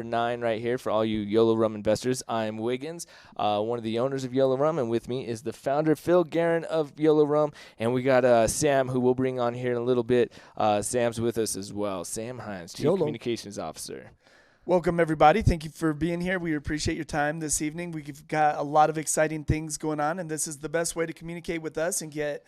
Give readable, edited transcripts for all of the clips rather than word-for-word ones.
9 right here for all you Yolo Rum investors. I'm WIGNZ, one of the owners of Yolo Rum, and with me is the founder, Phil Guerin of Yolo Rum, and we got Sam, who we'll bring on here in a little bit. Sam's with us as well. Sam Hines, Chief Communications Officer. Welcome, everybody. Thank you for being here. We appreciate your time this evening. We've got a lot of exciting things going on, and this is the best way to communicate with us and get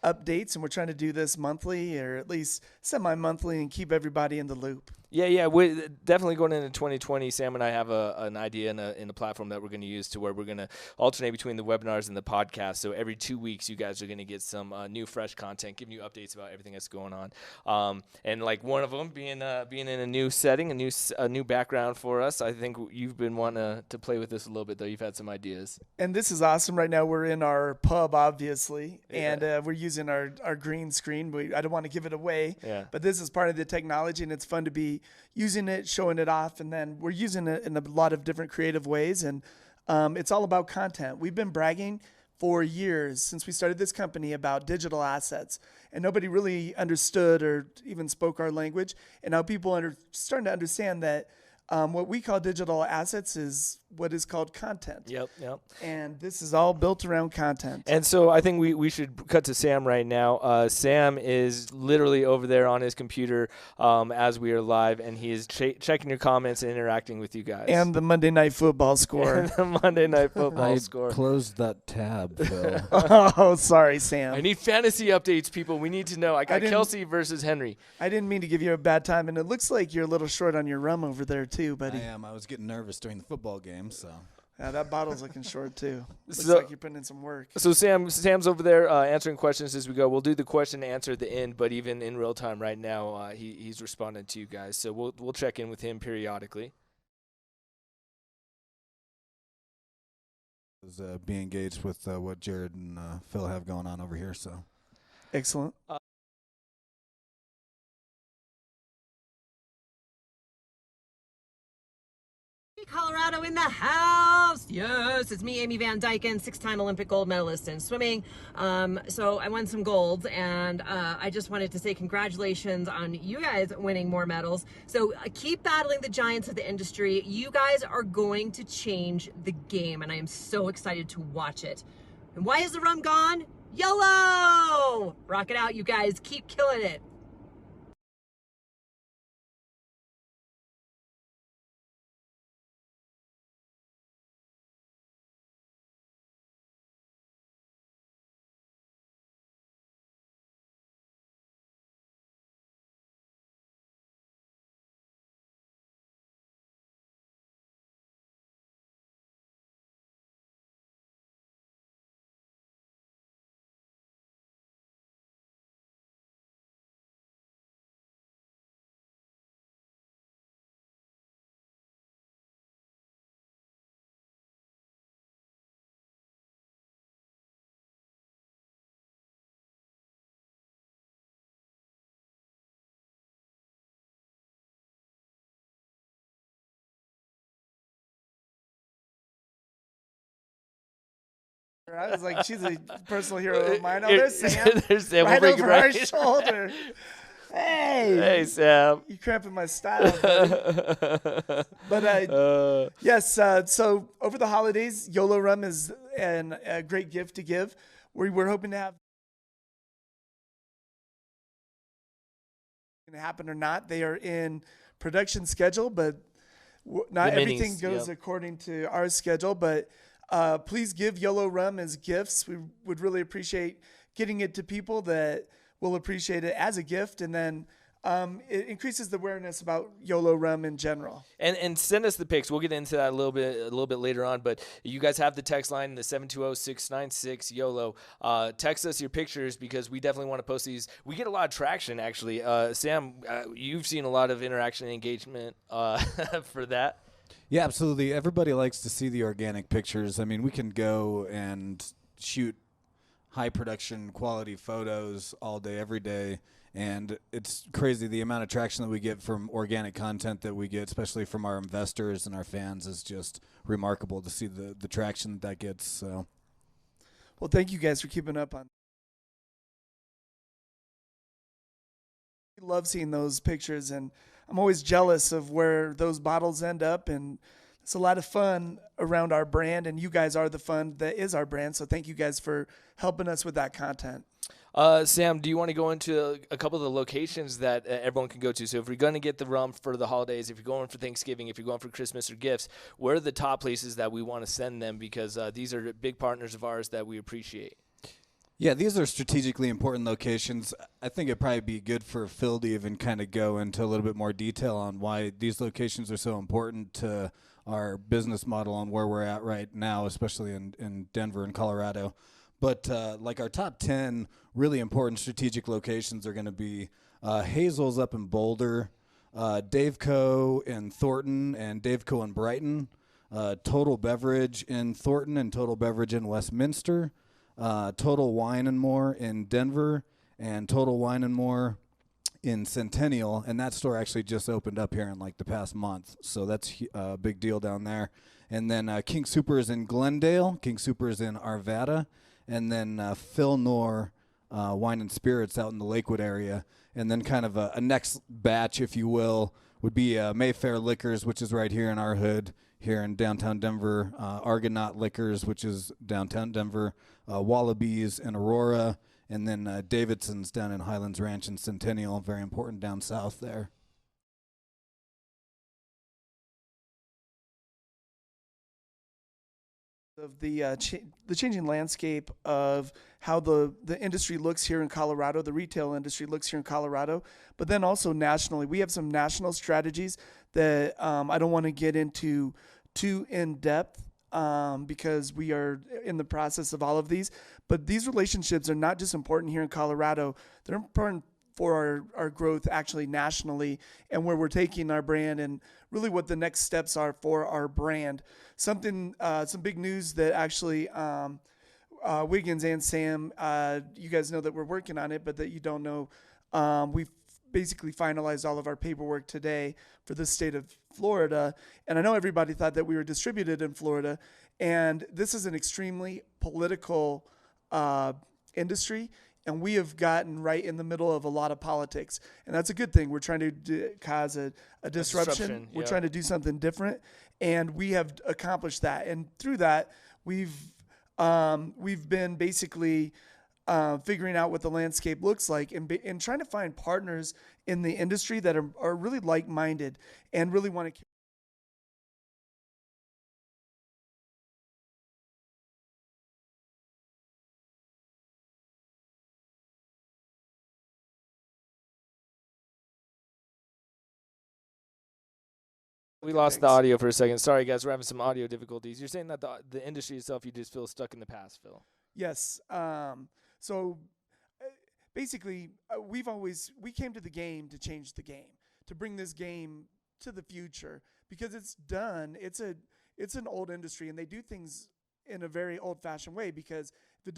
updates, and we're trying to do this monthly or at least semi-monthly and keep everybody in the loop. Yeah, we're definitely going into 2020. Sam and I have an idea in a platform that we're going to use to where we're going to alternate between the webinars and the podcast. So every 2 weeks, you guys are going to get some new, fresh content, giving you updates about everything that's going on. And like one of them being in a new setting, a new background for us. I think you've been wanting to play with this a little bit, though. You've had some ideas. And this is awesome. Right now, we're in our pub, obviously, and we're using our green screen. I don't want to give it away, but this is part of the technology, and it's fun to be using it, showing it off, and then we're using it in a lot of different creative ways, and it's all about content. We've been bragging for years since we started this company about digital assets, and nobody really understood or even spoke our language, and now people are starting to understand that what we call digital assets is what is called content. Yep. And this is all built around content. And so I think we should cut to Sam right now. Sam is literally over there on his computer as we are live, and he is checking your comments and interacting with you guys. And the Monday Night Football score. Score. Closed that tab, Phil. Oh, sorry, Sam. I need fantasy updates, people. We need to know. I got Kelsey versus Henry. I didn't mean to give you a bad time, and it looks like you're a little short on your rum over there too, buddy. I am. I was getting nervous during the football game, so. Yeah, that bottle's looking short too. Looks like you're putting in some work. So Sam's over there answering questions as we go. We'll do the question and answer at the end, but even in real time right now, he's responding to you guys. So we'll check in with him periodically. Be engaged with what Jared and Phil have going on over here. So excellent. Colorado in the house. Yes, it's me, Amy Van Dyken, 6-time Olympic gold medalist in swimming. So I won some golds, and I just wanted to say congratulations on you guys winning more medals. So keep battling the giants of the industry. You guys are going to change the game, and I am so excited to watch it. And why is the rum gone? YOLO! Rock it out, you guys. Keep killing it. I was like, she's a personal hero of mine. Oh, there's Sam. There's Sam. Right over our shoulder. Hey, Sam. You cramping my style, buddy. But yes, so over the holidays, Yolo Rum is a great gift to give. We're hoping to have going to happen or not. They are in production schedule, but not everything goes according to our schedule. But please give Yolo Rum as gifts. We would really appreciate getting it to people that will appreciate it as a gift, and then it increases the awareness about Yolo Rum in general. And send us the pics. We'll get into that a little bit later on. But you guys have the text line, the 720-696-YOLO. Text us your pictures because we definitely want to post these. We get a lot of traction, actually. Sam, you've seen a lot of interaction and engagement for that. Yeah, absolutely. Everybody likes to see the organic pictures. I mean, we can go and shoot high production quality photos all day, every day. And it's crazy the amount of traction that we get from organic content that we get, especially from our investors and our fans, is just remarkable to see the traction that gets. So, well, thank you guys for keeping up on. We love seeing those pictures, and I'm always jealous of where those bottles end up, and it's a lot of fun around our brand, and you guys are the fun that is our brand. So thank you guys for helping us with that content. Sam, do you want to go into a couple of the locations that everyone can go to? So if you're going to get the rum for the holidays, if you're going for Thanksgiving, if you're going for Christmas or gifts, where are the top places that we want to send them? Because these are big partners of ours that we appreciate. Yeah, these are strategically important locations. I think it'd probably be good for Phil to even kind of go into a little bit more detail on why these locations are so important to our business model on where we're at right now, especially in Denver and Colorado. But like our top 10 really important strategic locations are going to be Hazel's up in Boulder, Daveco in Thornton, and Daveco in Brighton, Total Beverage in Thornton and Total Beverage in Westminster, Total Wine and More in Denver, and Total Wine and More in Centennial, and that store actually just opened up here in like the past month, so that's a big deal down there. And then King Soopers in Glendale, King Soopers in Arvada, and then Phil Knorr Wine and Spirits out in the Lakewood area. And then kind of a next batch, if you will, would be Mayfair Liquors, which is right here in our hood, here in downtown Denver, Argonaut Liquors, which is downtown Denver, Wallabies in Aurora, and then Davidson's down in Highlands Ranch in Centennial, very important down south there. Of the changing landscape of how the industry looks here in Colorado, the retail industry looks here in Colorado, but then also nationally. We have some national strategies that I don't want to get into too in depth because we are in the process of all of these. But these relationships are not just important here in Colorado; they're important for our growth actually nationally, and where we're taking our brand and really what the next steps are for our brand. Some big news that actually WIGNZ and Sam, you guys know that we're working on it, but that you don't know, we've basically finalized all of our paperwork today for the state of Florida. And I know everybody thought that we were distributed in Florida, and this is an extremely political industry. And we have gotten right in the middle of a lot of politics. And that's a good thing. We're trying to cause a disruption. We're trying to do something different. And we have accomplished that. And through that, we've been basically figuring out what the landscape looks like and trying to find partners in the industry that are really like-minded and really want to. We lost the audio for a second. Sorry, guys. We're having some audio difficulties. You're saying that the industry itself, you just feel stuck in the past, Phil. Yes. So basically, we came to the game to change the game, to bring this game to the future because it's done. It's an old industry, and they do things in a very old-fashioned way because if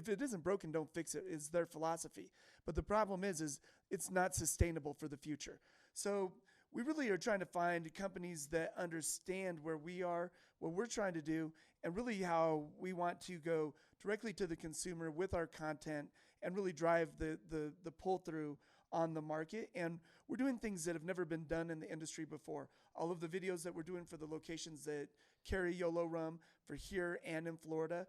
it isn't broken, don't fix it is their philosophy. But the problem is it's not sustainable for the future. So we really are trying to find companies that understand where we are, what we're trying to do, and really how we want to go directly to the consumer with our content and really drive the pull-through on the market. And we're doing things that have never been done in the industry before. All of the videos that we're doing for the locations that carry Yolo Rum for here and in Florida.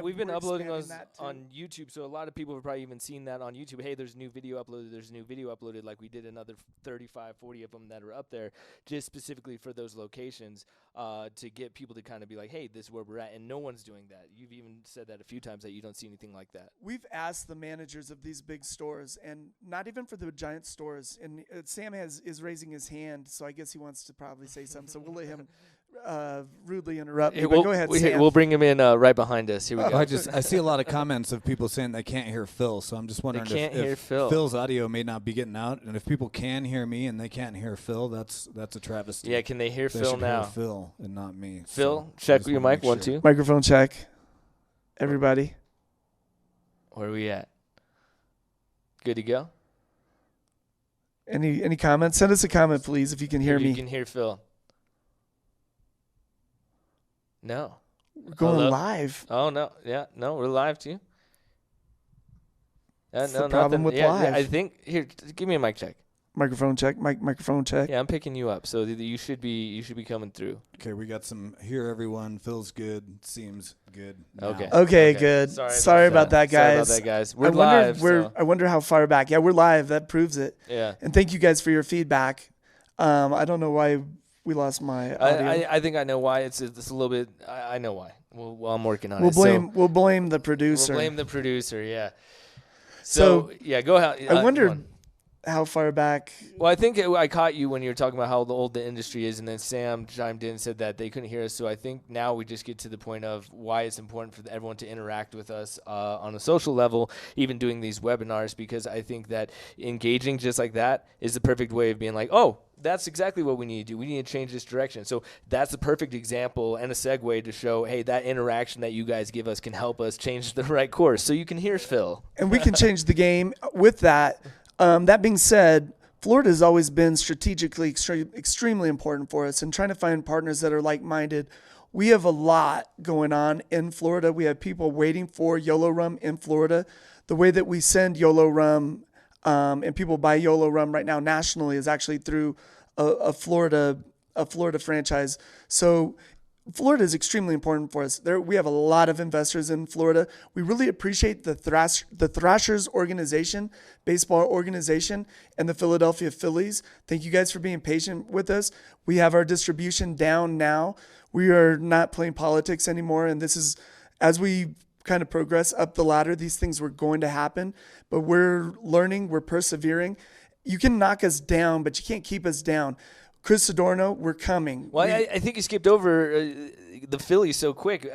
We've been uploading those on YouTube, so a lot of people have probably even seen that on YouTube. Hey, there's a new video uploaded, like we did another 35, 40 of them that are up there, just specifically for those locations, to get people to kind of be like, hey, this is where we're at, and no one's doing that. You've even said that a few times that you don't see anything like that. We've asked the managers of these big stores, and not even for the giant stores, and Sam is raising his hand, so I guess he wants to probably say something, so we'll let him rudely interrupt me. Go ahead, Sam. We'll bring him in right behind us. Here we go. I see a lot of comments of people saying they can't hear Phil, so I'm just wondering if Phil's audio may not be getting out, and if people can hear me and they can't hear Phil, that's a travesty. Yeah, can they hear Phil now? Hear Phil and not me. Phil, check your mic. 1, 2. Microphone check. Everybody. Where are we at? Good to go? Any comments? Send us a comment, please, if you can hear me. You can hear Phil. No. We're going live. Oh, no. Yeah. No, we're live too. That's the problem with live. Yeah, I think, here, give me a mic check. Microphone check. Microphone check. Yeah, I'm picking you up, so you should be coming through. Okay, we got some here. Everyone feels good. Seems good. Now. Okay, good. Sorry about that, guys. Sorry about that, guys. We're live. I wonder how far back. Yeah, we're live. That proves it. Yeah. And thank you guys for your feedback. I don't know why we lost my audio. I think I know why. It's a little bit. I know why. Well, I'm working on it. We'll blame the producer. We'll blame the producer. Yeah. So yeah, go ahead. I wondered how far back. Well, I think I caught you when you were talking about how old the industry is, and then Sam chimed in and said that they couldn't hear us. So I think now we just get to the point of why it's important for everyone to interact with us on a social level, even doing these webinars, because I think that engaging just like that is the perfect way of being like, oh, that's exactly what we need to do. We need to change this direction. So that's the perfect example and a segue to show, hey, that interaction that you guys give us can help us change the right course. So you can hear Phil. And we can change the game with that. That being said, Florida has always been strategically extremely important for us, and trying to find partners that are like-minded. We have a lot going on in Florida. We have people waiting for Yolo Rum in Florida. The way that we send Yolo Rum and people buy Yolo Rum right now nationally is actually through a Florida franchise. So Florida is extremely important for us. We have a lot of investors in Florida. We really appreciate the Thrashers organization, baseball organization, and the Philadelphia Phillies. Thank you guys for being patient with us. We have our distribution down now. We are not playing politics anymore, and this is, as we kind of progress up the ladder, these things were going to happen, but we're learning, we're persevering. You can knock us down, but you can't keep us down. Chris Adorno, we're coming. Well, I think you skipped over the Phillies so quick.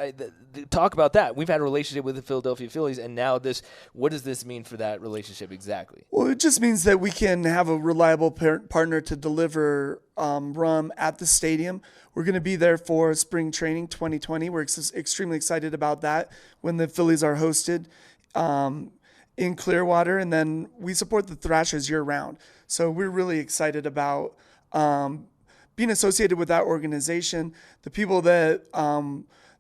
Talk about that. We've had a relationship with the Philadelphia Phillies, and now this. What does this mean for that relationship exactly? Well, it just means that we can have a reliable partner to deliver rum at the stadium. We're going to be there for spring training 2020. We're extremely excited about that when the Phillies are hosted in Clearwater, and then we support the Thrashers year-round. So we're really excited about being associated with that organization, the people that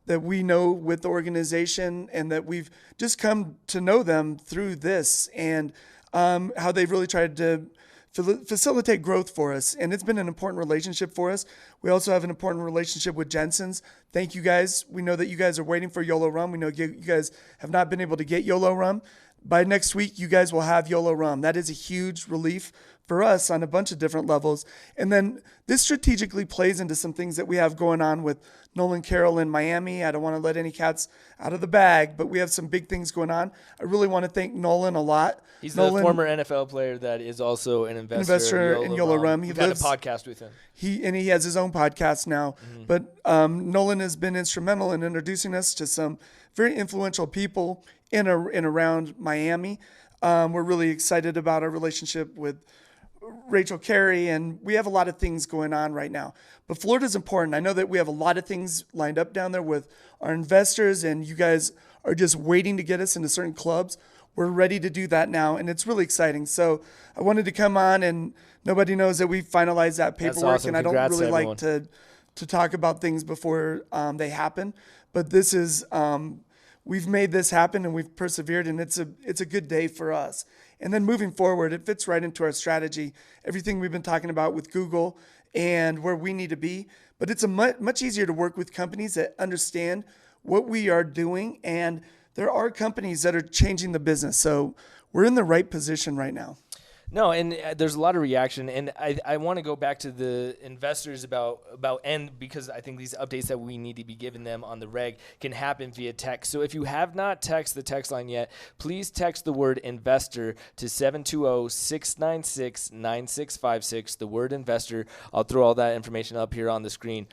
we know with the organization, and that we've just come to know them through this, and how they've really tried to facilitate growth for us. And it's been an important relationship for us. We also have an important relationship with Jensen's. Thank you guys. We know that you guys are waiting for Yolo Rum. We know you guys have not been able to get Yolo Rum. By next week, you guys will have Yolo Rum. That is a huge relief for us on a bunch of different levels. And then this strategically plays into some things that we have going on with Nolan Carroll in Miami. I don't want to let any cats out of the bag, but we have some big things going on. I really want to thank Nolan a lot. He's the former NFL player that is also an investor in Yolo Rum. We've had a podcast with him. He has his own podcast now. Mm-hmm. But Nolan has been instrumental in introducing us to some very influential people in and around Miami. We're really excited about our relationship with Rachel Carey, and we have a lot of things going on right now. But Florida's important. I know that we have a lot of things lined up down there with our investors, and you guys are just waiting to get us into certain clubs. We're ready to do that now, and it's really exciting. So I wanted to come on, and nobody knows that we finalized that paperwork. That's awesome. And Congrats, I don't really like to talk about things before they happen. But this is we've made this happen, and we've persevered, and it's a good day for us. And then moving forward, it fits right into our strategy, everything we've been talking about with Google and where we need to be. But it's much easier to work with companies that understand what we are doing, and there are companies that are changing the business. So we're in the right position right now. No, and there's a lot of reaction, and I want to go back to the investors about and because I think these updates that we need to be giving them on the reg can happen via text. So if you have not texted the text line yet, please text the word investor to 720-696-9656, the word investor. I'll throw all that information up here on the screen.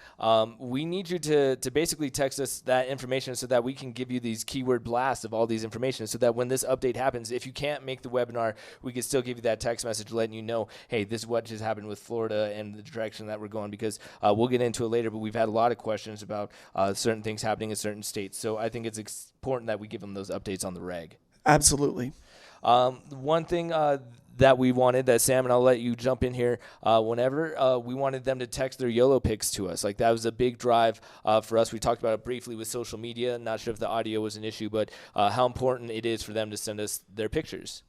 We need you to basically text us that information so that we can give you these keyword blasts of all these information, so that when this update happens, if you can't make the webinar, we can still give you that text message letting you know, hey, this is what just happened with Florida and the direction that we're going, because we'll get into it later, but we've had a lot of questions about certain things happening in certain states. So I think it's important that we give them those updates on the reg. Absolutely. One thing that we wanted, that Sam, and I'll let you jump in here whenever, we wanted them to text their YOLO pics to us. Like, that was a big drive for us. We talked about it briefly with social media. Not sure if the audio was an issue, but how important it is for them to send us their pictures.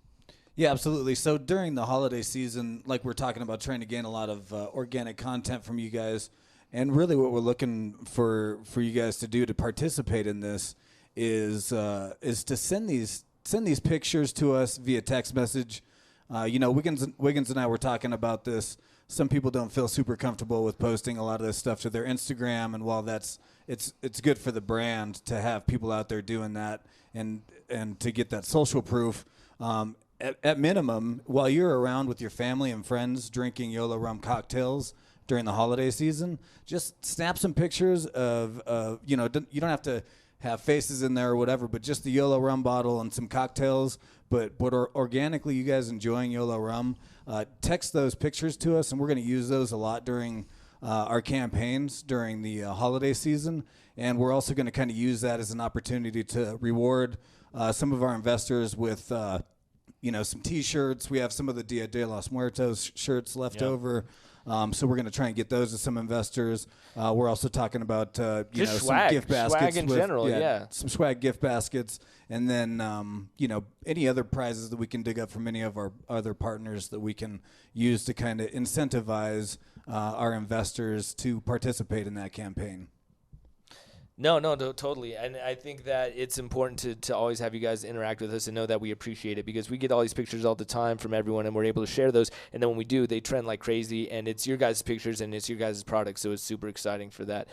Yeah, absolutely. So during the holiday season, like we're talking about, trying to gain a lot of organic content from you guys, and really what we're looking for you guys to do to participate in this is to send these pictures to us via text message. WIGNZ and I were talking about this. Some people don't feel super comfortable with posting a lot of this stuff to their Instagram, and while it's good for the brand to have people out there doing that and to get that social proof. At minimum, while you're around with your family and friends drinking Yolo Rum cocktails during the holiday season, just snap some pictures of, you don't have to have faces in there or whatever, but just the Yolo Rum bottle and some cocktails, but organically you guys enjoying Yolo Rum. Text those pictures to us, and we're going to use those a lot during our campaigns during the holiday season. And we're also going to kind of use that as an opportunity to reward some of our investors with some T-shirts. We have some of the Dia de los Muertos shirts left over. So we're going to try and get those to some investors. We're also talking about, some gift baskets. Swag in general, yeah. Some swag gift baskets. And then, any other prizes that we can dig up from any of our other partners that we can use to kind of incentivize our investors to participate in that campaign. No, totally. And I think that it's important to always have you guys interact with us and know that we appreciate it, because we get all these pictures all the time from everyone, and we're able to share those. And then when we do, they trend like crazy, and it's your guys' pictures and it's your guys' products. So it's super exciting for that.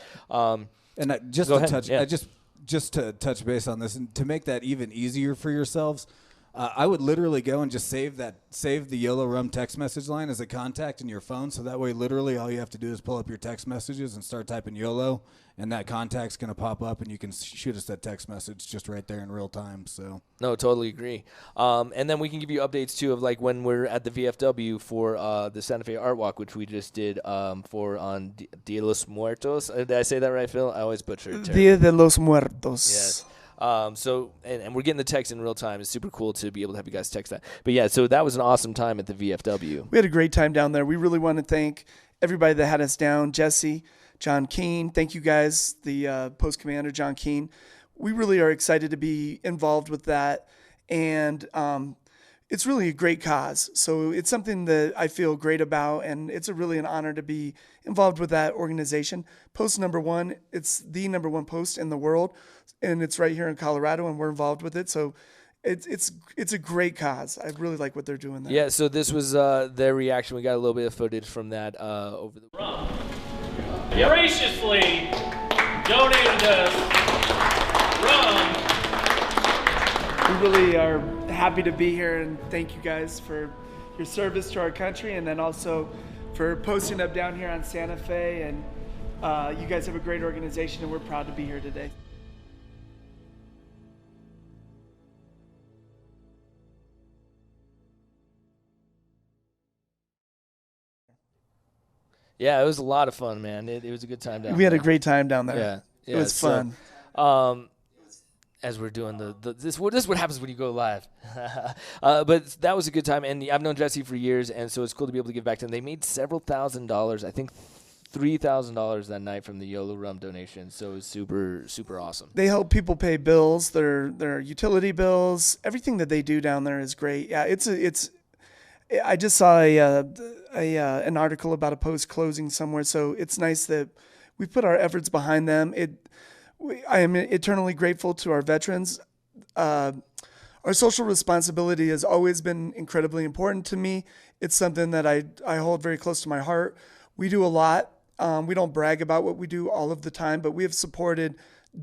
Just to touch base on this, and to make that even easier for yourselves, I would literally go and just save the Yolo Rum text message line as a contact in your phone. So that way, literally all you have to do is pull up your text messages and start typing YOLO, and that contact's going to pop up, and you can shoot us that text message just right there in real time. So no, totally agree. And then we can give you updates too of like when we're at the VFW for the Santa Fe Art Walk, which we just did on Dia de los Muertos. Did I say that right, Phil? I always butcher it. Dia de los Muertos. Yes. And we're getting the text in real time. It's super cool to be able to have you guys text that. But yeah, so that was an awesome time at the VFW. We had a great time down there. We really want to thank everybody that had us down. Jesse, John Keene, thank you guys, the post commander, John Keene. We really are excited to be involved with that. And it's really a great cause. So it's something that I feel great about, and it's really an honor to be involved with that organization. Post number one, it's the number one post in the world, and it's right here in Colorado, and we're involved with it. So it's a great cause. I really like what they're doing there. Yeah, so this was their reaction. We got a little bit of footage from that over the Rum. Graciously donated us rum. We really are happy to be here, and thank you guys for your service to our country, and then also for posting up down here on Santa Fe. And you guys have a great organization, and we're proud to be here today. Yeah, it was a lot of fun, man. It was a good time down there. We had a great time down there. Yeah, it was fun. As we're doing this is what happens when you go live. But that was a good time, and I've known Jesse for years, and so it's cool to be able to give back to them. They made several $1,000s, I think $3,000 that night from the Yolo Rum donation. So it was super, super awesome. They help people pay bills, their utility bills. Everything that they do down there is great. Yeah, I just saw an article about a post closing somewhere, so it's nice that we put our efforts behind them. I am eternally grateful to our veterans. Our social responsibility has always been incredibly important to me. It's something that I hold very close to my heart. We do a lot. We don't brag about what we do all of the time, but we have supported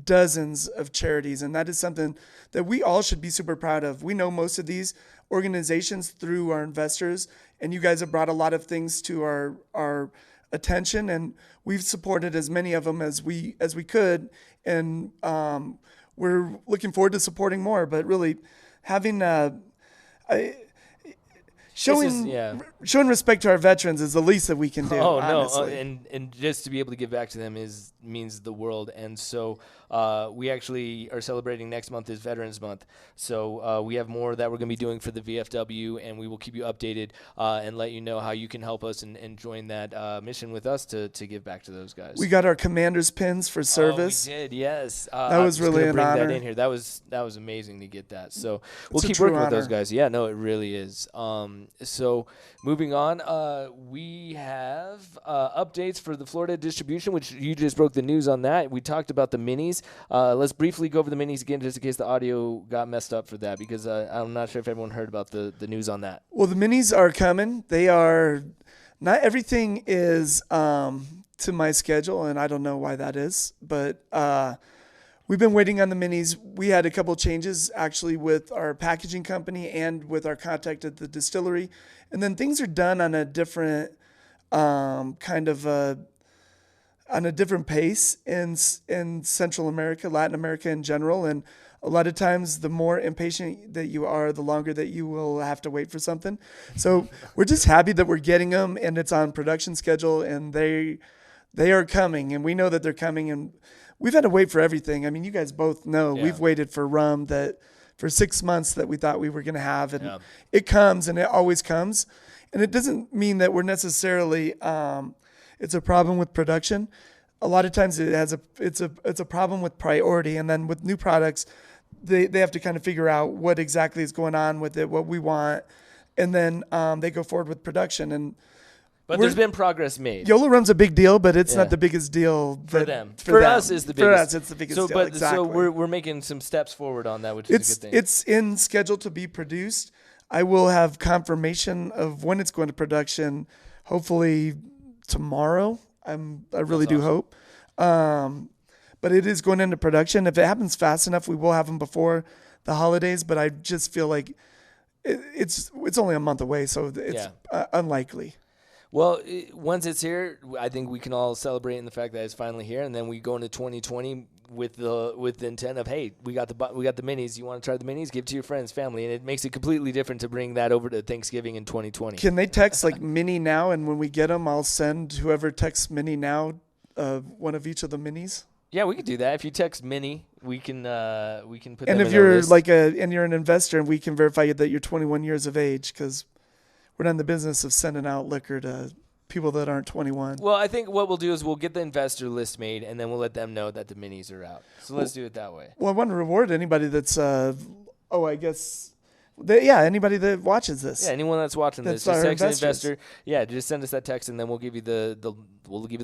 dozens of charities, and that is something that we all should be super proud of. We know most of these organizations through our investors, and you guys have brought a lot of things to our attention, and we've supported as many of them as we could, and we're looking forward to supporting more. But really, having showing respect to our veterans is the least that we can do. Oh honestly. no, and just to be able to give back to them means the world. And so we actually are celebrating next month is Veterans Month. So we have more that we're going to be doing for the VFW, and we will keep you updated and let you know how you can help us and join that mission with us to give back to those guys. We got our commander's pins for service. Oh, we did, yes. That was really an honor. That in here. That was amazing to get that. So we'll keep working with those guys. Yeah, no, it really is. So moving on, we have updates for the Florida distribution, which you just broke the news on that. We talked about the minis. Let's briefly go over the minis again, just in case the audio got messed up for that, because I'm not sure if everyone heard about the news on that. Well, the minis are coming. They are not everything is to my schedule, and I don't know why that is, but we've been waiting on the minis. We had a couple changes actually with our packaging company and with our contact at the distillery. And then things are done on a different on a different pace in Central America, Latin America in general. And a lot of times the more impatient that you are, the longer that you will have to wait for something. So we're just happy that we're getting them and it's on production schedule, and they are coming, and we know that they're coming, and we've had to wait for everything. I mean, you guys both know we've waited for rum for 6 months that we thought we were going to have, and it comes, and it always comes. And it doesn't mean that we're necessarily it's a problem with production. A lot of times it's a problem with priority, and then with new products, they have to kind of figure out what exactly is going on with it, what we want, and then they go forward with production. But there's been progress made. Yolo Rum's a big deal, but it's not the biggest deal for them. For us, is the biggest. For us, it's the biggest deal. Exactly. So we're making some steps forward on that, which is a good thing. It's in schedule to be produced. I will have confirmation of when it's going to production, hopefully tomorrow. I really do hope. But it is going into production. If it happens fast enough, we will have them before the holidays. But I just feel like it's only a month away, so it's unlikely. Well, once it's here, I think we can all celebrate in the fact that it's finally here, and then we go into 2020 with the intent of, hey, we got the minis. You want to try the minis? Give it to your friends, family, and it makes it completely different to bring that over to Thanksgiving in 2020. Can they text like mini now, and when we get them, I'll send whoever texts mini now one of each of the minis? Yeah, we could do that. If you text mini, we can put. And them if in our you're list. and you're an investor, and we can verify that you're 21 years of age, because we're not in the business of sending out liquor to people that aren't 21. Well, I think what we'll do is we'll get the investor list made, and then we'll let them know that the minis are out. So let's do it that way. Well, I want to reward anybody that's, anybody that watches this. Yeah, anyone that's watching this, just text an investor. Yeah, just send us that text, and then we'll give you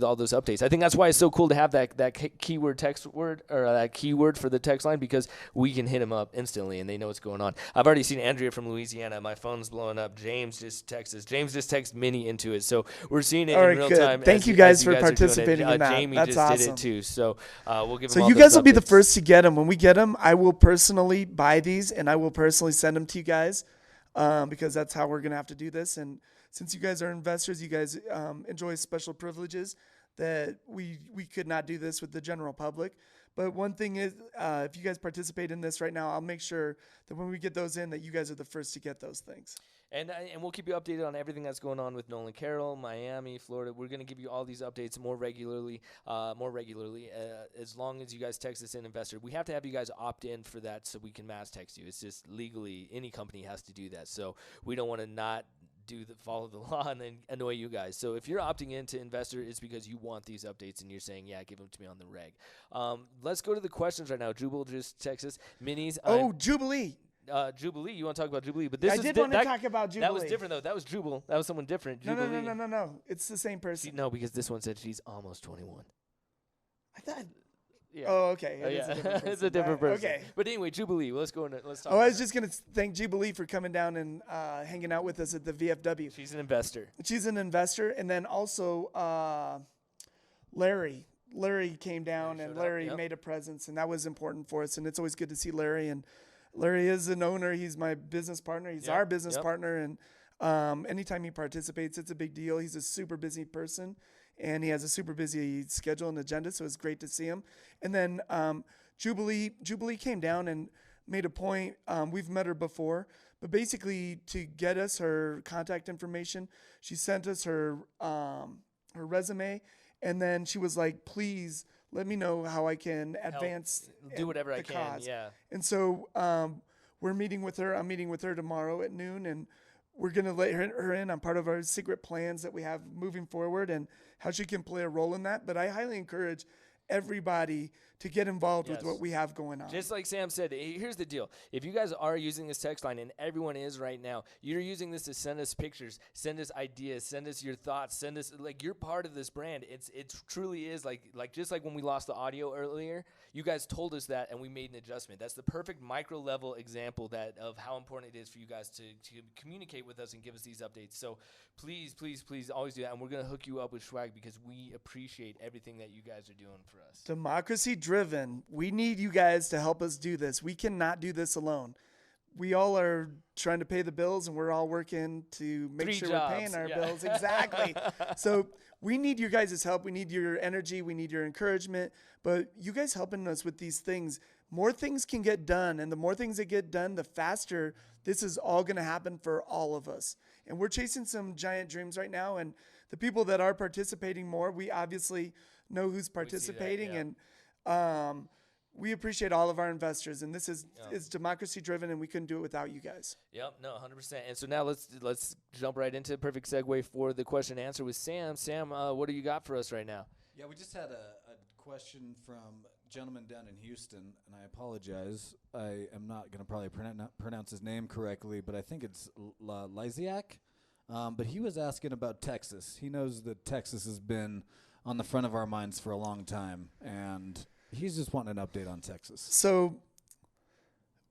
all those updates. I think that's why it's so cool to have that keyword text word, or that keyword for the text line, because we can hit them up instantly and they know what's going on. I've already seen Andrea from Louisiana. My phone's blowing up. James just texted mini into it, so we're seeing it in real time. Thank you guys for participating in that. Jamie That's just awesome. did it too, so we'll give them. So you guys will be the first to get them. When we get them, I will personally buy these and I will personally send them to you guys, because that's how we're gonna have to do this. And since you guys are investors, you guys enjoy special privileges that we could not do this with the general public. But one thing is, if you guys participate in this right now, I'll make sure that when we get those in, that you guys are the first to get those things. And we'll keep you updated on everything that's going on with Nolan Carroll, Miami, Florida. We're going to give you all these updates more regularly, as long as you guys text us in, investor. We have to have you guys opt in for that so we can mass text you. It's just legally, any company has to do that. So we don't want to not follow the law and then annoy you guys. So if you're opting into investor, it's because you want these updates and you're saying, yeah, give them to me on the reg. Let's go to the questions right now. Jubal just texted us. Minis. Jubilee. Jubilee. You want to talk about Jubilee? But I did want to talk about Jubilee. That was different, though. That was Jubal. That was someone different. Jubilee. No. It's the same person. No, because this one said she's almost 21. I thought. Yeah. Oh, okay. It's a different person. Okay. But anyway, Jubilee. Let's go and let's talk. I was just gonna thank Jubilee for coming down and hanging out with us at the VFW. She's an investor. And then also Larry. Larry came down and Larry made a presence, and that was important for us. And it's always good to see Larry. And Larry is an owner. He's my business partner. He's our business partner. And anytime he participates, it's a big deal. He's a super busy person, and he has a super busy schedule and agenda, so it's great to see him. And then Jubilee came down and made a point. We've met her before, But basically, to get us her contact information, she sent us her resume, and then she was like, "Please let me know how I can advance, do whatever I can." cause. Yeah. And so we're meeting with her. I'm meeting with her tomorrow at noon, and we're going to let her in on part of our secret plans that we have moving forward and how she can play a role in that. But I highly encourage everybody to get involved with what we have going on. Just like Sam said, here's the deal. If you guys are using this text line, and everyone is right now, you're using this to send us pictures, send us ideas, send us your thoughts, send us, like, you're part of this brand. It truly is like just like when we lost the audio earlier, you guys told us that and we made an adjustment. That's the perfect micro level example of how important it is for you guys to communicate with us and give us these updates. So please, please, please always do that. And we're going to hook you up with swag because we appreciate everything that you guys are doing for us. Democracy driven. We need you guys to help us do this. We cannot do this alone. We all are trying to pay the bills, and we're all working to make sure we're paying our bills. Exactly. So we need your guys' help. We need your energy. We need your encouragement. But you guys helping us with these things, more things can get done. And the more things that get done, the faster this is all going to happen for all of us. And we're chasing some giant dreams right now. And the people that are participating more, we obviously know who's participating. And we appreciate all of our investors, and this is democracy driven, and we couldn't do it without you guys. Yep, no, 100%. And so now let's jump right into a perfect segue for the question and answer with Sam. Sam, what do you got for us right now? Yeah, we just had a question from a gentleman down in Houston, and I apologize. I am not going to probably pronounce his name correctly, but I think it's Lysiak. But he was asking about Texas. He knows that Texas has been on the front of our minds for a long time, and he's just wanting an update on Texas. So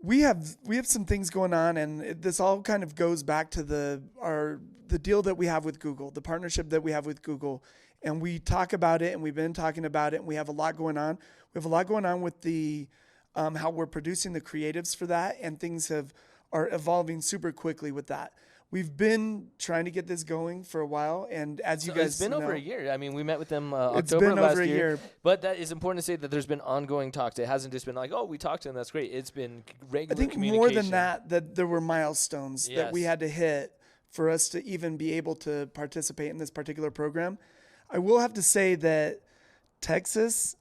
we have some things going on, and this all kind of goes back to the deal that we have with Google, the partnership that we have with Google. And we talk about it, and we've been talking about it, and we have a lot going on. We have a lot going on with the how we're producing the creatives for that, and things are evolving super quickly with that. We've been trying to get this going for a while, and as you guys it's been know, over a year. I mean, we met with them October it's been last over a year. But that is important to say that there's been ongoing talks. It hasn't just been like, oh, we talked to them, that's great. It's been regular communication. More than that there were milestones that we had to hit for us to even be able to participate in this particular program. I will have to say that Texas,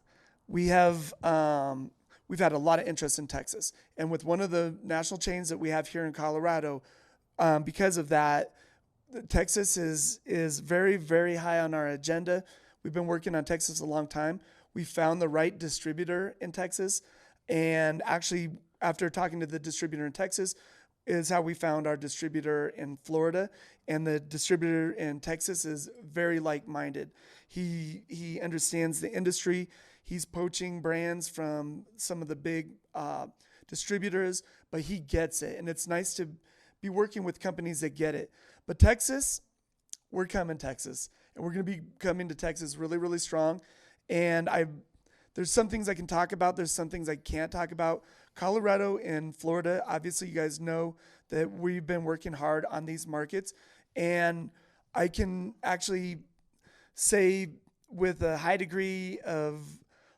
we've had a lot of interest in Texas. And with one of the national chains that we have here in Colorado, because of that, Texas is very, very high on our agenda. We've been working on Texas a long time. We found the right distributor in Texas. And actually, after talking to the distributor in Texas, is how we found our distributor in Florida. And the distributor in Texas is very like-minded. He understands the industry. He's poaching brands from some of the big distributors, but he gets it. And it's nice to be working with companies that get it. But Texas, we're coming Texas. And we're going to be coming to Texas really, really strong. And there's some things I can talk about. There's some things I can't talk about. Colorado and Florida, obviously you guys know that we've been working hard on these markets. And I can actually say with a high degree of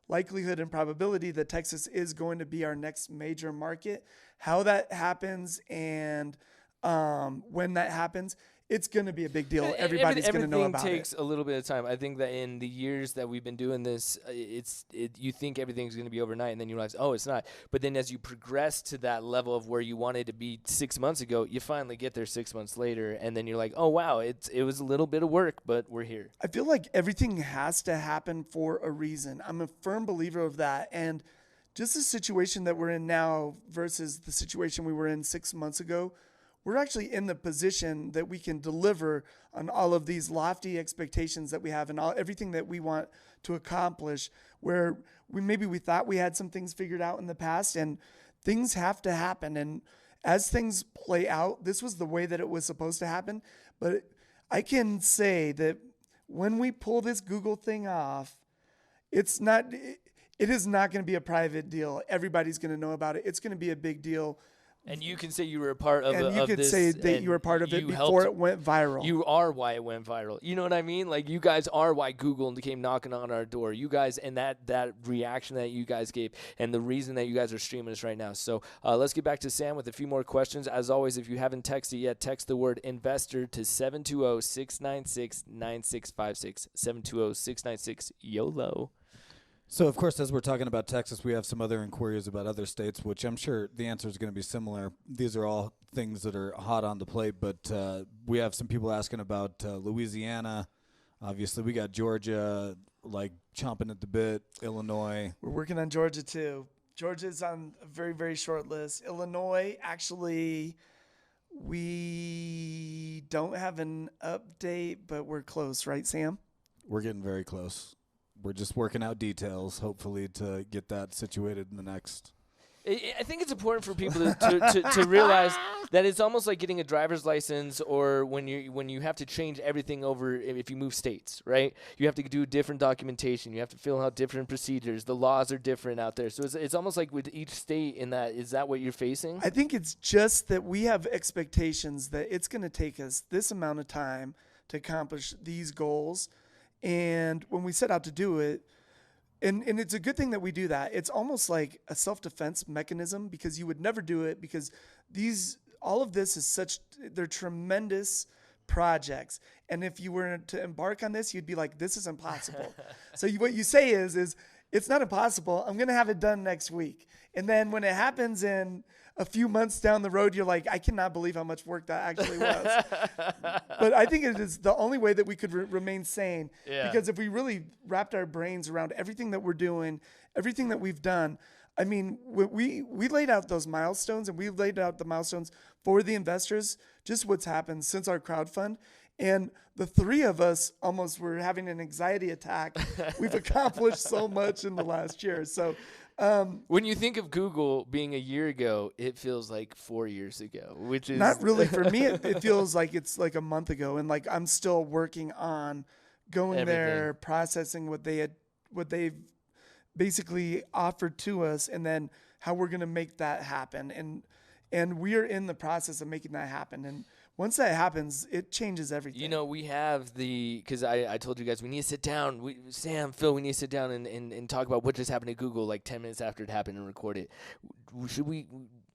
likelihood and probability that Texas is going to be our next major market. How that happens and when that happens, it's going to be a big deal. Everybody's going to know about it. Everything takes a little bit of time. I think that in the years that we've been doing this, you think everything's going to be overnight, and then you realize, oh, it's not. But then as you progress to that level of where you wanted to be 6 months ago, you finally get there 6 months later, and then you're like, oh, wow, it was a little bit of work, but we're here. I feel like everything has to happen for a reason. I'm a firm believer of that. And just the situation that we're in now versus the situation we were in 6 months ago, we're actually in the position that we can deliver on all of these lofty expectations that we have and everything that we want to accomplish, where we thought we had some things figured out in the past, and things have to happen. And as things play out, this was the way that it was supposed to happen. But I can say that when we pull this Google thing off, it is not going to be a private deal. Everybody's going to know about it. It's going to be a big deal. And you can say you were a part of and you could this, say that you were part of it before it went viral. You are why it went viral. You know what I mean? Like, you guys are why Google came knocking on our door. You guys, and that reaction that you guys gave, and the reason that you guys are streaming us right now. So let's get back to Sam with a few more questions. As always, if you haven't texted yet, text the word investor to 720-696-9656. 720-696-YOLO. So, of course, as we're talking about Texas, we have some other inquiries about other states, which I'm sure the answer is going to be similar. These are all things that are hot on the plate, but we have some people asking about Louisiana. Obviously, we got Georgia, like, chomping at the bit, Illinois. We're working on Georgia, too. Georgia's on a very, very short list. Illinois, actually, we don't have an update, but we're close, right, Sam? We're getting very close. We're just working out details, hopefully, to get that situated in the next. I think it's important for people to realize that it's almost like getting a driver's license, or when you have to change everything over if you move states, right? You have to do different documentation. You have to fill out different procedures. The laws are different out there. So it's almost like with each state in that. Is that what you're facing? I think it's just that we have expectations that it's going to take us this amount of time to accomplish these goals. And when we set out to do it, and it's a good thing that we do that. It's almost like a self-defense mechanism, because you would never do it, because all of this is they're tremendous projects. And if you were to embark on this, you'd be like, this is impossible. So what you say is it's not impossible. I'm going to have it done next week. And then when it happens in a few months down the road, you're like, I cannot believe how much work that actually was. But I think it is the only way that we could remain sane. Yeah. Because if we really wrapped our brains around everything that we're doing, everything that we've done, I mean, we laid out those milestones, and we laid out the milestones for the investors, just what's happened since our crowdfund. And the three of us almost were having an anxiety attack. We've accomplished so much in the last year. So when you think of Google being a year ago, it feels like 4 years ago, which is not really for me. It feels like it's like a month ago, and like I'm still working on going there, processing what they've basically offered to us, and then how we're going to make that happen. And we are in the process of making that happen. And once that happens, it changes everything. You know, we have because I told you guys we need to sit down. Sam, Phil, we need to sit down and talk about what just happened to Google like 10 minutes after it happened and record it. Should we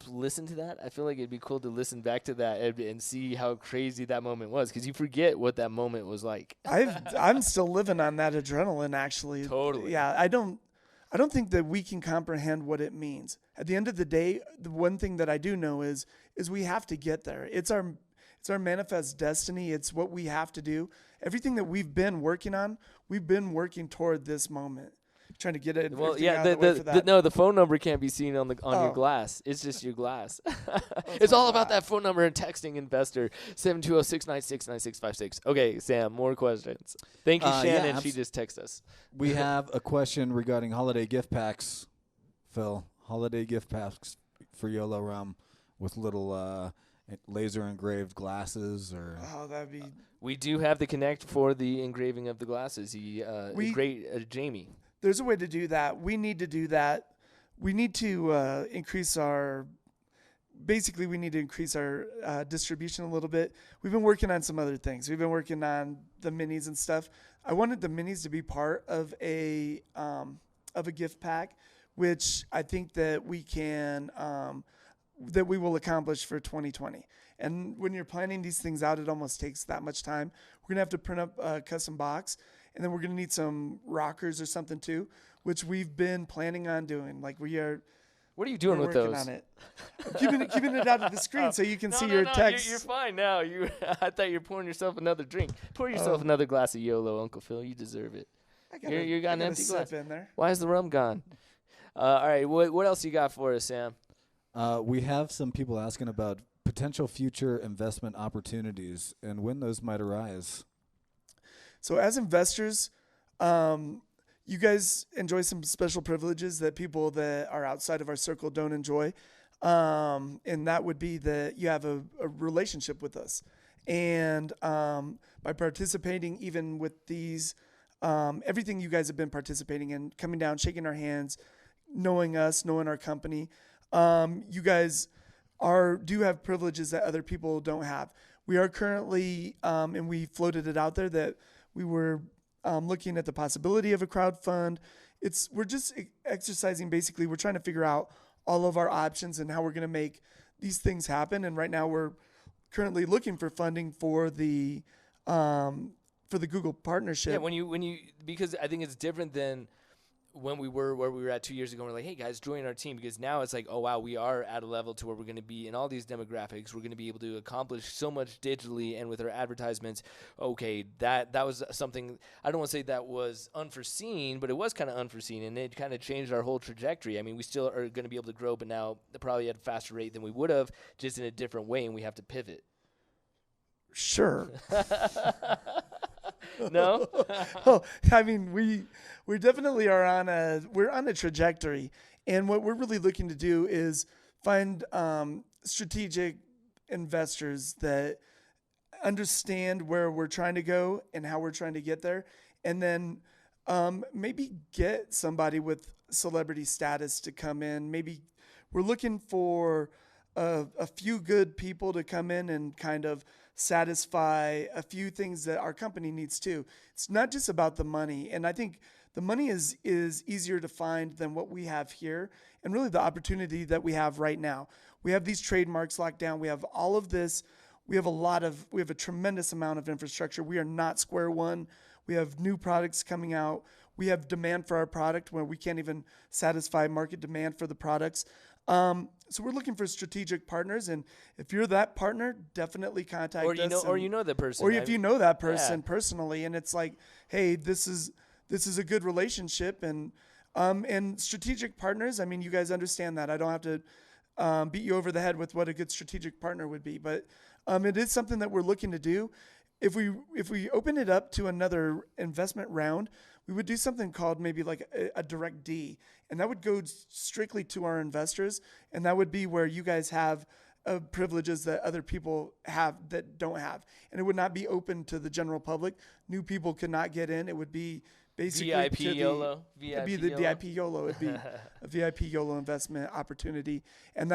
listen to that? I feel like it'd be cool to listen back to that and see how crazy that moment was, because you forget what that moment was like. I'm still living on that adrenaline, actually. Totally. Yeah, I don't think that we can comprehend what it means. At the end of the day, the one thing that I do know is we have to get there. It's our manifest destiny. It's what we have to do. Everything that we've been working on, we've been working toward this moment. Trying to get it. Well, yeah. The phone number can't be seen on your glass. It's just your glass. It's all about that phone number and texting investor 720-696-9656. Okay, Sam, more questions. Thank you, Shannon. Yeah, she just texted us. We have a question regarding holiday gift packs, Phil. Holiday gift packs for Yolo Rum with little laser engraved glasses, or that'd be. We do have the Connect for the engraving of the glasses. Jamie. There's a way to do that. We need to do that. We need to increase our. Basically, we need to increase our distribution a little bit. We've been working on some other things. We've been working on the minis and stuff. I wanted the minis to be part of a gift pack, which I think that we can. That we will accomplish for 2020. And when you're planning these things out, it almost takes that much time. We're going to have to print up a custom box, and then we're going to need some rockers or something too, which we've been planning on doing. Like we are. What are you doing with those? On it. I'm keeping it out of the screen so you can see your text. You're fine now. I thought you were pouring yourself another drink. Pour yourself another glass of Yolo, Uncle Phil. You deserve it. You got an empty glass. In there. Why is the rum gone? All right. What else you got for us, Sam? We have some people asking about potential future investment opportunities and when those might arise. So as investors, you guys enjoy some special privileges that people that are outside of our circle don't enjoy. And that would be that you have a relationship with us. And by participating even with these, everything you guys have been participating in, coming down, shaking our hands, knowing us, knowing our company, you guys do have privileges that other people don't have. We are currently, and we floated it out there that we were looking at the possibility of a crowd fund. We're just exercising. Basically, we're trying to figure out all of our options and how we're going to make these things happen. And right now, we're currently looking for funding for the Google partnership. Yeah, when you because I think it's different than when we were where we were at 2 years ago. We're like, hey guys, join our team, because now it's like, oh wow, we are at a level to where we're going to be in all these demographics. We're going to be able to accomplish so much digitally and with our advertisements. Okay, that was something, I don't want to say that was unforeseen, but it was kind of unforeseen, and it kind of changed our whole trajectory. I mean, we still are going to be able to grow, but now probably at a faster rate than we would have, just in a different way, and we have to pivot. Sure. No? Oh, I mean, we definitely are on a trajectory, and what we're really looking to do is find strategic investors that understand where we're trying to go and how we're trying to get there, and then maybe get somebody with celebrity status to come in. Maybe we're looking for a few good people to come in and kind of satisfy a few things that our company needs too. It's not just about the money. And I think the money is easier to find than what we have here, and really the opportunity that we have right now. We have these trademarks locked down. We have all of this. We have a tremendous amount of infrastructure. We are not square one. We have new products coming out. We have demand for our product where we can't even satisfy market demand for the products. So we're looking for strategic partners, and if you're that partner, definitely contact us. Or you know that person. Or if you know that person personally, and it's like, hey, this is a good relationship, and strategic partners. I mean, you guys understand that. I don't have to beat you over the head with what a good strategic partner would be, but it is something that we're looking to do. If we open it up to another investment round, we would do something called maybe like a direct D, and that would go strictly to our investors, and that would be where you guys have privileges that other people have that don't have, and it would not be open to the general public. New people could not get in. It would be basically VIP YOLO. It'd be the VIP YOLO. It'd be a VIP YOLO investment opportunity, and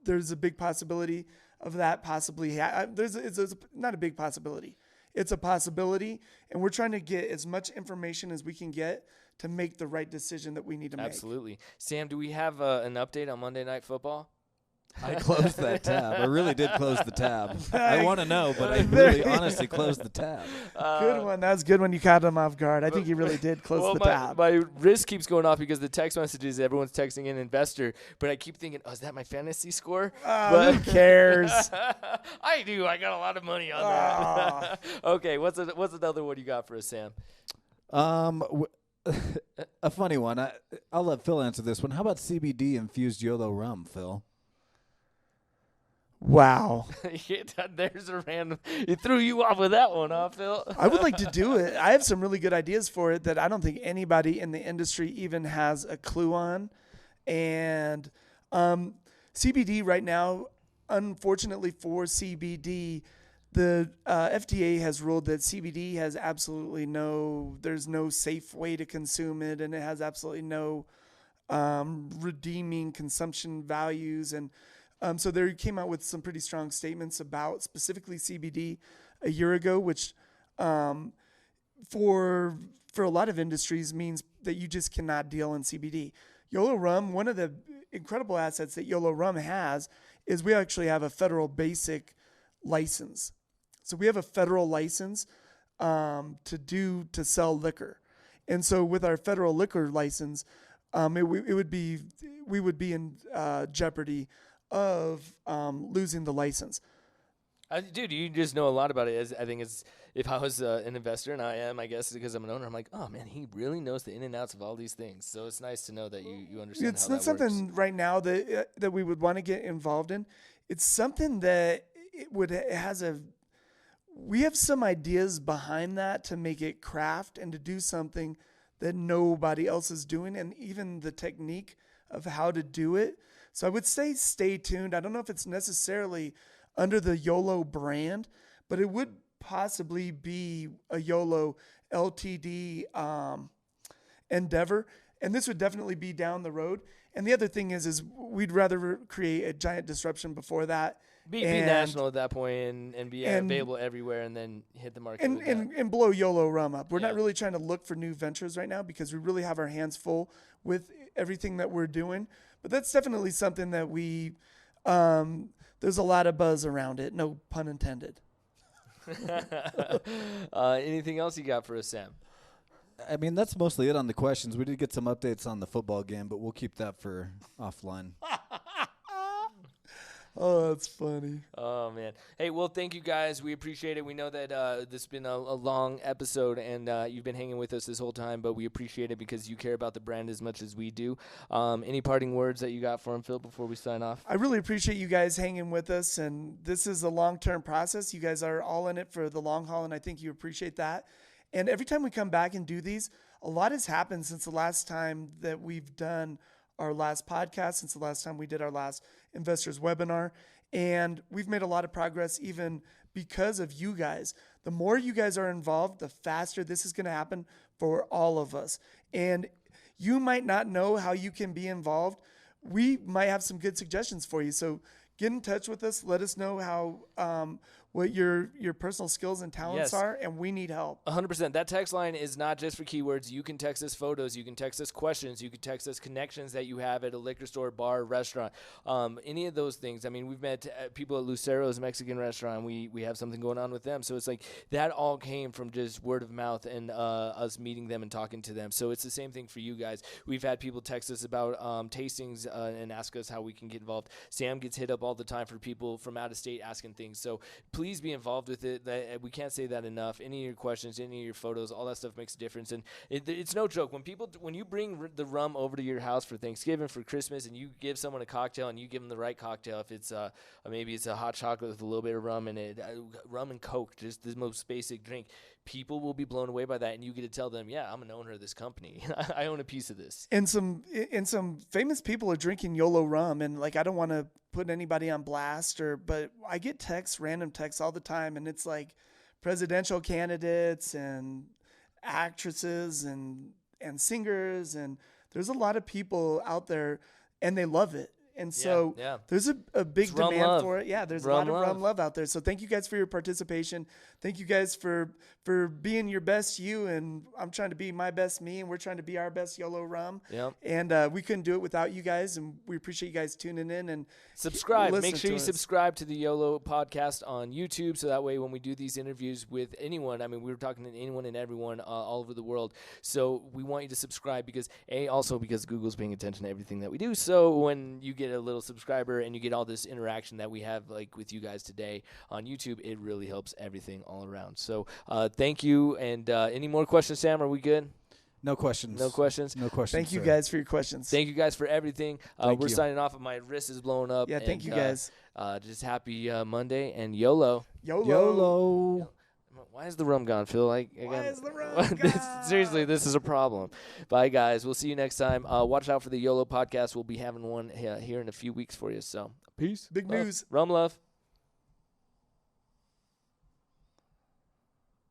there's a big possibility of that possibly. It's not a big possibility. It's a possibility, and we're trying to get as much information as we can get to make the right decision that we need to make. Absolutely. Sam, do we have an update on Monday Night Football? I closed that tab. I really did close the tab. I want to know, but I really honestly closed the tab. Good one. That was good when you caught him off guard. I think you really did close the tab. My wrist keeps going off because the text messages, everyone's texting in investor, but I keep thinking, is that my fantasy score? Who cares? I do. I got a lot of money on that. Okay, what's another one you got for us, Sam? A funny one. I'll let Phil answer this one. How about CBD Infused Yolo Rum, Phil? Wow. There's a random. It threw you off with that one, huh, Phil? I would like to do it. I have some really good ideas for it that I don't think anybody in the industry even has a clue on. And CBD right now, unfortunately for CBD, the FDA has ruled that CBD has there's no safe way to consume it, and it has absolutely no redeeming consumption values. And so they came out with some pretty strong statements about specifically CBD a year ago, which for a lot of industries means that you just cannot deal in CBD. Yolo Rum, one of the incredible assets that Yolo Rum has is we actually have a federal basic license. So we have a federal license to sell liquor. And so with our federal liquor license, we would be in jeopardy of losing the license. Dude, you just know a lot about it. I think if I was an investor, and I am, I guess, because I'm an owner, I'm like, oh man, he really knows the in and outs of all these things. So it's nice to know that you understand. It's how not that works. something right now that we would want to get involved in. It's something that we have some ideas behind that to make it craft and to do something that nobody else is doing, and even the technique of how to do it. So I would say stay tuned. I don't know if it's necessarily under the YOLO brand, but it would possibly be a YOLO LTD endeavor. And this would definitely be down the road. And the other thing is we'd rather create a giant disruption before that. Be national at that point and be available everywhere, and then hit the market. And blow Yolo Rum up. We're not really trying to look for new ventures right now because we really have our hands full with everything that we're doing. But that's definitely something that we there's a lot of buzz around it. No pun intended. Anything else you got for us, Sam? I mean, that's mostly it on the questions. We did get some updates on the football game, but we'll keep that for offline. Oh, that's funny. Oh, man. Hey, well, thank you guys. We appreciate it. We know that this has been a long episode, and you've been hanging with us this whole time, but we appreciate it because you care about the brand as much as we do. Any parting words that you got for him, Phil, before we sign off? I really appreciate you guys hanging with us, and this is a long-term process. You guys are all in it for the long haul, and I think you appreciate that. And every time we come back and do these, a lot has happened since the last time that we've done our last podcast, since the last time we did our last investors webinar. And we've made a lot of progress even because of you guys. The more you guys are involved, the faster this is going to happen for all of us. And you might not know how you can be involved. We might have some good suggestions for you. So get in touch with us. Let us know how what your personal skills and talents are, and we need help. 100%. That text line is not just for keywords. You can text us photos. You can text us questions. You can text us connections that you have at a liquor store, bar, restaurant, any of those things. I mean, we've met people at Lucero's Mexican restaurant. We have something going on with them. So it's like that all came from just word of mouth and us meeting them and talking to them. So it's the same thing for you guys. We've had people text us about tastings and ask us how we can get involved. Sam gets hit up all the time for people from out of state asking things. So please be involved with it. We can't say that enough. Any of your questions, any of your photos, all that stuff makes a difference. And it's no joke. When you bring the rum over to your house for Thanksgiving, for Christmas, and you give someone a cocktail and you give them the right cocktail, if it's maybe it's a hot chocolate with a little bit of rum in it, rum and Coke, just the most basic drink, people will be blown away by that. And you get to tell them, yeah, I'm an owner of this company. I own a piece of this. And some famous people are drinking Yolo Rum, and like I don't want to put anybody on blast, but I get random texts all the time, and it's like presidential candidates and actresses and singers, and there's a lot of people out there, and they love it. And so there's a big demand for it. Yeah, there's a lot of rum love out there. So thank you guys for your participation. Thank you guys for being your best you. And I'm trying to be my best me, and we're trying to be our best Yolo Rum. Yep. And we couldn't do it without you guys. And we appreciate you guys tuning in and subscribe. Make sure you subscribe to the Yolo podcast on YouTube, so that way when we do these interviews with anyone, I mean, we were talking to anyone and everyone all over the world. So we want you to subscribe because Google's paying attention to everything that we do. So when you get a little subscriber and you get all this interaction that we have like with you guys today on YouTube, it really helps everything all around. So thank you. And any more questions, Sam? Are we good? No questions. No questions? No questions. Thank you guys for your questions. Thank you guys for everything. We're signing off. My wrist is blowing up. Yeah, thank you guys. Just happy Monday and YOLO. YOLO. Why is the rum gone, Phil? Why is the rum gone? Seriously, this is a problem. Bye, guys. We'll see you next time. Watch out for the YOLO podcast. We'll be having one here in a few weeks for you. So, peace. Big news. Rum love.